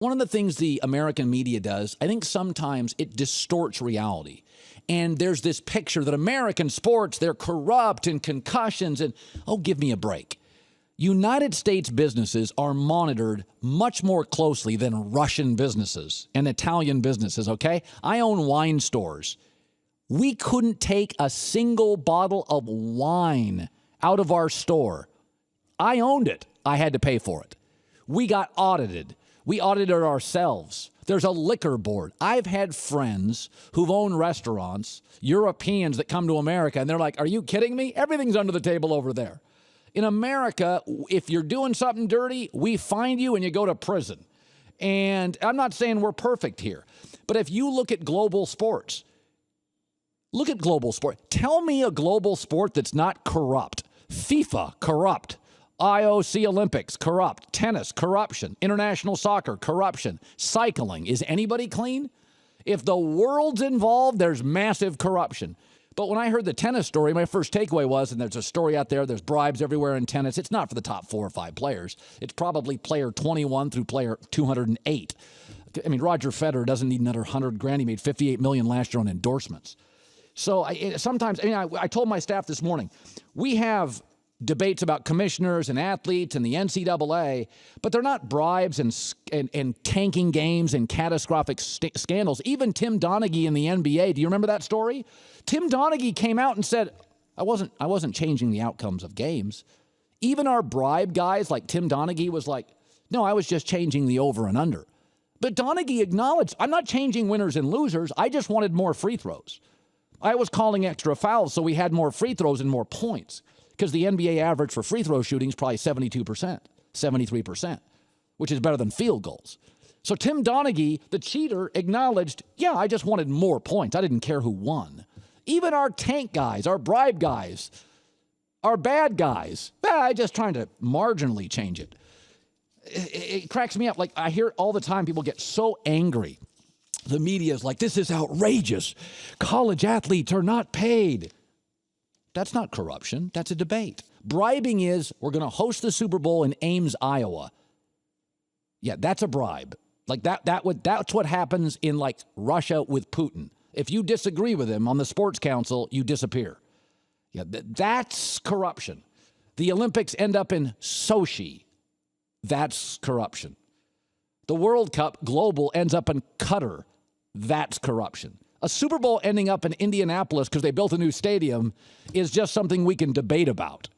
One of the things the American media does, I think sometimes it distorts reality. And there's this picture that American sports, they're corrupt and concussions and, oh, give me a break. United States businesses are monitored much more closely than Russian businesses and Italian businesses, okay? I own wine stores. We couldn't take a single bottle of wine out of our store. I owned it. I had to pay for it. We got audited. We audited ourselves. There's a liquor board. I've had friends who've owned restaurants, Europeans that come to America, and they're like, are you kidding me? Everything's under the table over there. In America, if you're doing something dirty, we find you and you go to prison. And I'm not saying we're perfect here, but if you look at global sports, Tell me a global sport that's not corrupt. FIFA, corrupt. IOC Olympics, corrupt. Tennis, corruption. International soccer, corruption. Cycling, is anybody clean? If the world's involved, there's massive corruption. But when I heard the tennis story, my first takeaway was, and there's a story out there, there's bribes everywhere in tennis. It's not for the top 4 or 5 players. It's probably player 21 through player 208. I mean, Roger Federer doesn't need another $100,000. He made $58 million last year on endorsements. So I told my staff this morning, we have debates about commissioners and athletes and the NCAA, but they're not bribes and tanking games and catastrophic scandals. Even Tim Donaghy in the NBA, do you remember that story? Tim Donaghy came out and said, I wasn't changing the outcomes of games. Even our bribe guys like Tim Donaghy was like, no, I was just changing the over and under. But Donaghy acknowledged, I'm not changing winners and losers. I just wanted more free throws. I was calling extra fouls so we had more free throws and more points, because the NBA average for free throw shooting is probably 72%, 73%, which is better than field goals. So Tim Donaghy, the cheater, acknowledged, yeah, I just wanted more points. I didn't care who won. Even our tank guys, our bribe guys, our bad guys, I just trying to marginally change it. It cracks me up. Like, I hear all the time people get so angry. The media is like, this is outrageous. College athletes are not paid. That's not corruption. That's a debate. Bribing is, we're going to host the Super Bowl in Ames, Iowa. Yeah, that's a bribe. Like that's what happens in like Russia with Putin. If you disagree with him on the sports council, you disappear. Yeah, that's corruption. The Olympics end up in Sochi. That's corruption. The World Cup global ends up in Qatar. That's corruption. A Super Bowl ending up in Indianapolis because they built a new stadium is just something we can debate about.